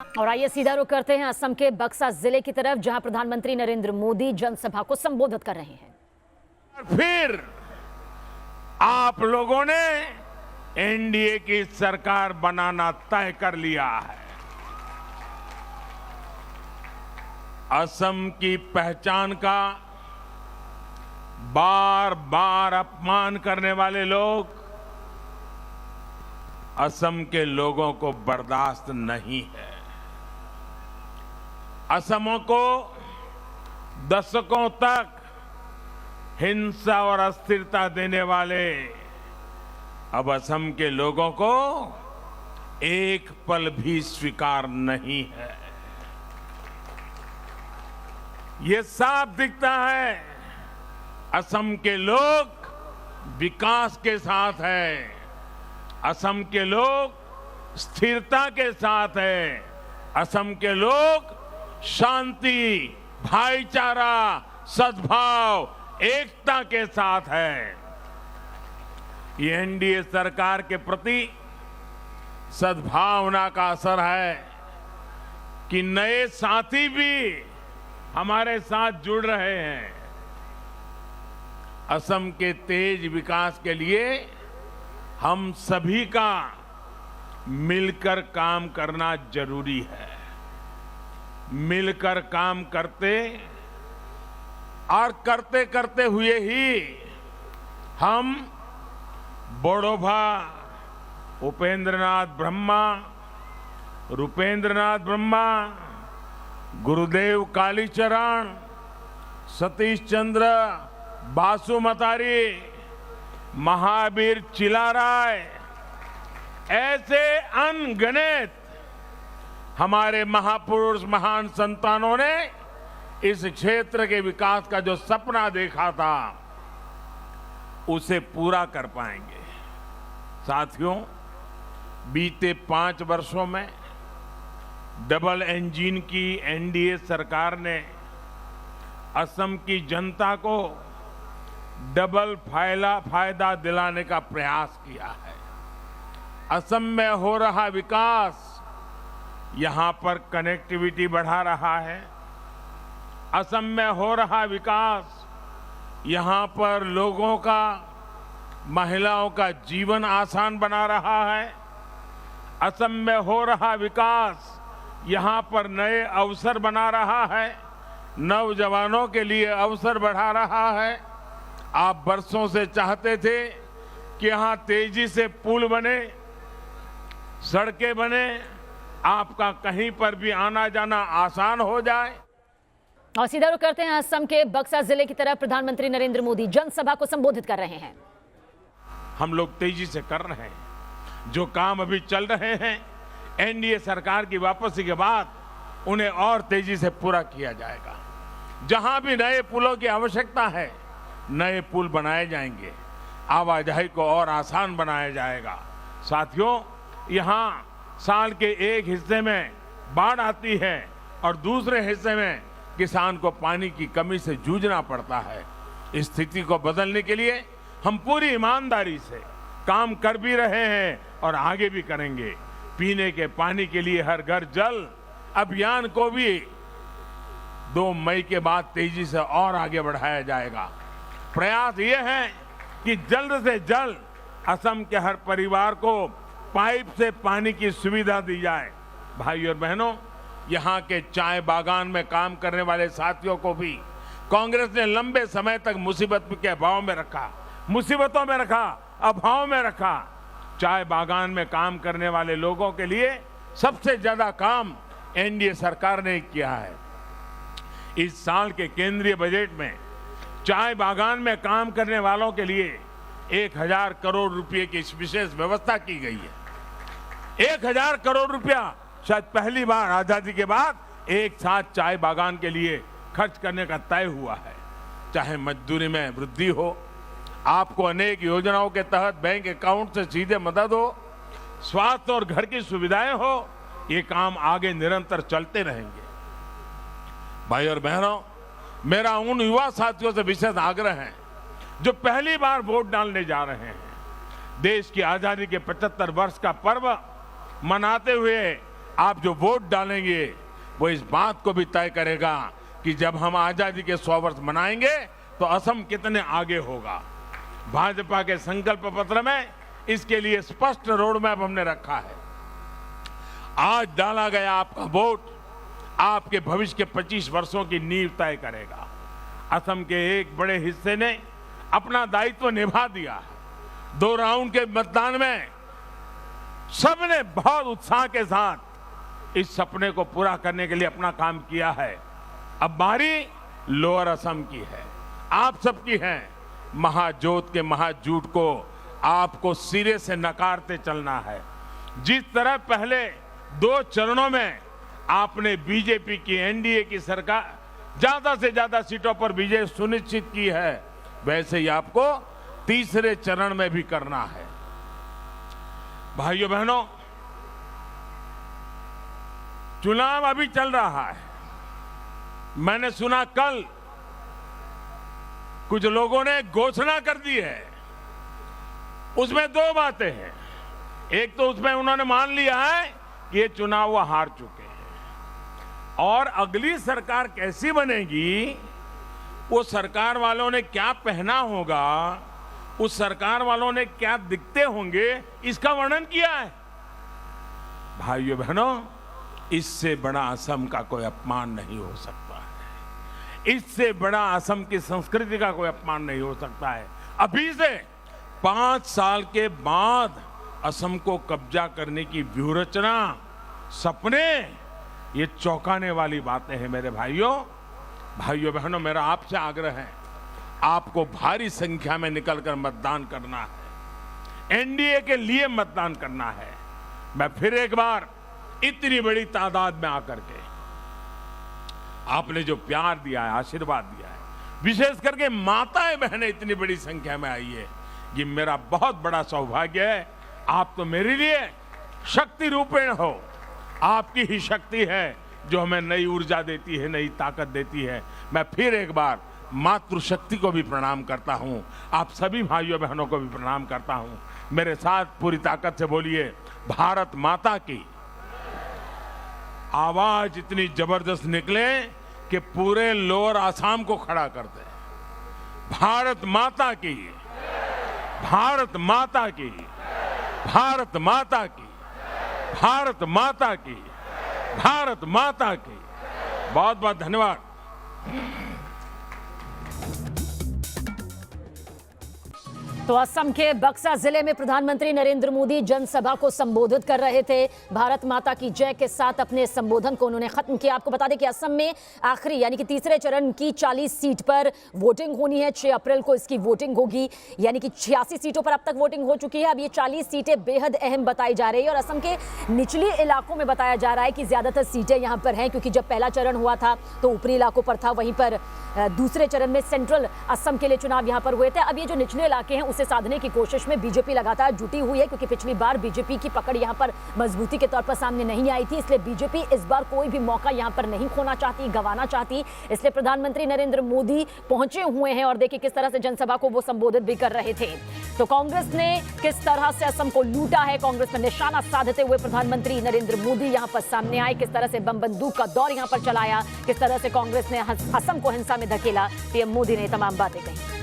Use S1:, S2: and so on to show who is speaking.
S1: और आइए सीधा रुख करते हैं असम के बक्सा जिले की तरफ, जहां प्रधानमंत्री नरेंद्र मोदी जनसभा को संबोधित कर रहे हैं।
S2: फिर आप लोगों ने एनडीए की सरकार बनाना तय कर लिया है। असम की पहचान का बार बार अपमान करने वाले लोग असम के लोगों को बर्दाश्त नहीं है। असम को दशकों तक हिंसा और अस्थिरता देने वाले अब असम के लोगों को एक पल भी स्वीकार नहीं है। ये साफ दिखता है, असम के लोग विकास के साथ हैं, असम के लोग स्थिरता के साथ हैं, असम के लोग शांति, भाईचारा, सद्भाव, एकता के साथ है। ये एनडीए सरकार के प्रति सद्भावना का असर है कि नए साथी भी हमारे साथ जुड़ रहे हैं। असम के तेज विकास के लिए हम सभी का मिलकर काम करना जरूरी है। मिलकर काम करते और करते करते हुए ही हम बोडोभा उपेंद्रनाथ ब्रह्मा, रूपेंद्रनाथ ब्रह्मा, गुरुदेव कालीचरण, सतीश चंद्र बासुमतारी, महावीर चिलाराय, ऐसे अनगिनत हमारे महापुरुष, महान संतानों ने इस क्षेत्र के विकास का जो सपना देखा था उसे पूरा कर पाएंगे। साथियों, बीते 5 वर्षों में डबल इंजन की एनडीए सरकार ने असम की जनता को डबल फायदा दिलाने का प्रयास किया है। असम में हो रहा विकास यहां पर कनेक्टिविटी बढ़ा रहा है। असम में हो रहा विकास यहां पर लोगों का, महिलाओं का जीवन आसान बना रहा है। असम में हो रहा विकास यहां पर नए अवसर बना रहा है, नौजवानों के लिए अवसर बढ़ा रहा है। आप बरसों से चाहते थे कि यहां तेजी से पुल बने, सड़कें बने, आपका कहीं पर भी आना जाना आसान हो जाए।
S1: और सीधा रुख करते हैं असम के बक्सा जिले की तरफ, प्रधानमंत्री नरेंद्र मोदी जनसभा को संबोधित कर रहे हैं।
S2: हम लोग तेजी से कर रहे हैं। जो काम अभी चल रहे हैं, एनडीए सरकार की वापसी के बाद उन्हें और तेजी से पूरा किया जाएगा। जहां भी नए पुलों की आवश्यकता है, नए पुल बनाए जाएंगे, आवाजाही को और आसान बनाया जाएगा। साथियों, यहां साल के एक हिस्से में बाढ़ आती है और दूसरे हिस्से में किसान को पानी की कमी से जूझना पड़ता है। इस स्थिति को बदलने के लिए हम पूरी ईमानदारी से काम कर भी रहे हैं और आगे भी करेंगे। पीने के पानी के लिए हर घर जल अभियान को भी 2 मई के बाद तेजी से और आगे बढ़ाया जाएगा। प्रयास ये है कि जल्द से जल्द असम के हर परिवार को पाइप से पानी की सुविधा दी जाए। भाई और बहनों, यहाँ के चाय बागान में काम करने वाले साथियों को भी कांग्रेस ने लंबे समय तक मुसीबत के अभाव में रखा, मुसीबतों में रखा, अभाव में रखा। चाय बागान में काम करने वाले लोगों के लिए सबसे ज्यादा काम एनडीए सरकार ने किया है। इस साल के केंद्रीय बजट में चाय बागान में काम करने वालों के लिए 1000 करोड़ रुपए की विशेष व्यवस्था की गई है। 1000 करोड़ रुपया शायद पहली बार आजादी के बाद एक साथ चाय बागान के लिए खर्च करने का तय हुआ है। चाहे मजदूरी में वृद्धि हो, आपको अनेक योजनाओं के तहत बैंक अकाउंट से सीधे मदद हो, स्वास्थ्य और घर की सुविधाएं हो, ये काम आगे निरंतर चलते रहेंगे। भाई और बहनों, मेरा उन युवा साथियों से विशेष आग्रह है जो पहली बार वोट डालने जा रहे हैं। देश की आजादी के 75 वर्ष का पर्व मनाते हुए आप जो वोट डालेंगे वो इस बात को भी तय करेगा कि जब हम आजादी के 100 वर्ष मनाएंगे तो असम कितने आगे होगा। भाजपा के संकल्प पत्र में इसके लिए स्पष्ट रोड मैप हमने रखा है। आज डाला गया आपका वोट आपके भविष्य के 25 वर्षों की नींव तय करेगा। असम के एक बड़े हिस्से ने अपना दायित्व निभा दिया है। 2 राउंड के मतदान में सबने बहुत उत्साह के साथ इस सपने को पूरा करने के लिए अपना काम किया है। अब बारी लोअर असम की है, आप सबकी है। महाजोत के महाजूट को आपको सिरे से नकारते चलना है। जिस तरह पहले 2 चरणों में आपने बीजेपी की एनडीए की सरकार ज्यादा से ज्यादा सीटों पर विजय सुनिश्चित की है, वैसे ही आपको तीसरे चरण में भी करना है। भाइयों बहनों, चुनाव अभी चल रहा है। मैंने सुना कल कुछ लोगों ने घोषणा कर दी है। उसमें 2 बातें हैं। एक तो उसमें उन्होंने मान लिया है कि ये चुनाव वो हार चुके हैं और अगली सरकार कैसी बनेगी, वो सरकार वालों ने क्या पहना होगा, उस सरकार वालों ने क्या दिखते होंगे, इसका वर्णन किया है। भाइयों बहनों, इससे बड़ा असम का कोई अपमान नहीं हो सकता है। इससे बड़ा असम की संस्कृति का कोई अपमान नहीं हो सकता है। अभी से 5 साल के बाद असम को कब्जा करने की व्यूहरचना, सपने, ये चौंकाने वाली बातें हैं मेरे भाइयों। भाइयों बहनों, मेरा आपसे आग्रह है, आपको भारी संख्या में निकलकर मतदान करना है। एनडीए के लिए मतदान करना है। मैं फिर एक बार इतनी बड़ी तादाद में आकर के आपने जो प्यार दिया है, आशीर्वाद दिया है, विशेष करके माताएं बहनें इतनी बड़ी संख्या में आई है, ये मेरा बहुत बड़ा सौभाग्य है। आप तो मेरे लिए शक्ति रूपेण हो। आपकी ही शक्ति है जो हमें नई ऊर्जा देती है, नई ताकत देती है। मैं फिर एक बार मातृशक्ति को भी प्रणाम करता हूं। आप सभी भाइयों बहनों को भी प्रणाम करता हूं। मेरे साथ पूरी ताकत से बोलिए, भारत माता की। आवाज इतनी जबरदस्त निकले कि पूरे लोअर आसाम को खड़ा कर दे। भारत माता की, भारत माता की, भारत माता की, भारत माता की, भारत माता की। बहुत बहुत धन्यवाद।
S1: तो असम के बक्सा जिले में प्रधानमंत्री नरेंद्र मोदी जनसभा को संबोधित कर रहे थे। भारत माता की जय के साथ अपने संबोधन को उन्होंने खत्म किया। आपको बता दें कि असम में आखिरी यानी कि तीसरे चरण की 40 सीट पर वोटिंग होनी है। 6 अप्रैल को इसकी वोटिंग होगी, यानी कि 86 सीटों पर अब तक वोटिंग हो चुकी है। अब ये 40 सीटें बेहद अहम बताई जा रही है और असम के निचले इलाकों में बताया जा रहा है कि ज्यादातर सीटें यहां पर हैं, क्योंकि जब पहला चरण हुआ था तो ऊपरी इलाकों पर था, वहीं पर दूसरे चरण में सेंट्रल असम के लिए चुनाव यहां पर हुए थे। अब ये जो निचले इलाके हैं उसे साधने की कोशिश में बीजेपी लगातार जुटी हुई है, क्योंकि पिछली बार बीजेपी की पकड़ यहां पर मजबूती के तौर पर सामने नहीं आई थी। इसलिए बीजेपी इस बार कोई भी मौका यहां पर नहीं खोना चाहती, गंवाना चाहती। इसलिए प्रधानमंत्री नरेंद्र मोदी पहुंचे हुए हैं और देखिए किस तरह से जनसभा को वो संबोधित भी कर रहे थे। तो कांग्रेस ने किस तरह से असम को लूटा है, कांग्रेस पर निशाना साधते हुए प्रधानमंत्री नरेंद्र मोदी यहां पर सामने आए। किस तरह से बम बंदूक का दौर यहां पर चलाया, किस तरह से कांग्रेस ने असम को हिंसा में धकेला, पीएम मोदी ने तमाम बातें कही।